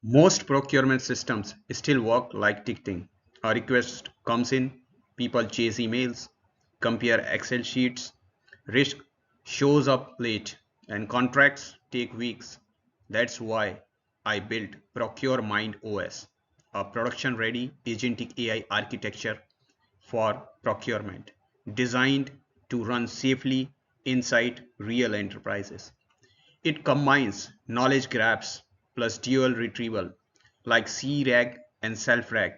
Most procurement systems still work like ticketing. A request comes in, people chase emails, compare Excel sheets, risk shows up late, and contracts take weeks. That's why I built ProcureMind OS, a production ready agentic AI architecture for procurement, designed to run safely inside real enterprises. It combines knowledge graphs plus dual retrieval like CRAG and self-RAG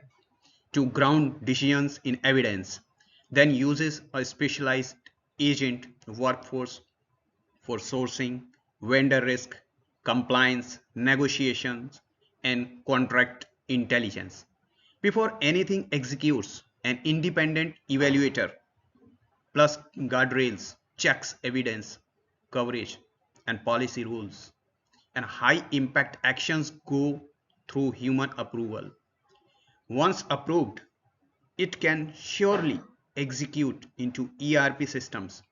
to ground decisions in evidence, then uses a specialized agent workforce for sourcing, vendor risk, compliance, negotiations, and contract intelligence. Before anything executes, an independent evaluator plus guardrails checks evidence, coverage, and policy rules. And high impact actions go through human approval. Once approved, it can surely execute into ERP systems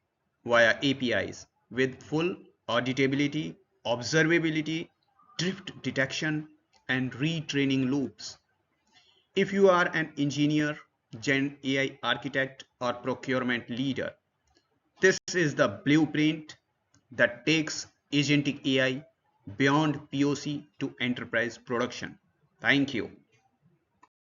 via APIs with full auditability, observability, drift detection, and retraining loops. If you are an engineer, Gen AI architect, or procurement leader, this is the blueprint that takes agentic AI beyond POC to enterprise production. Thank you.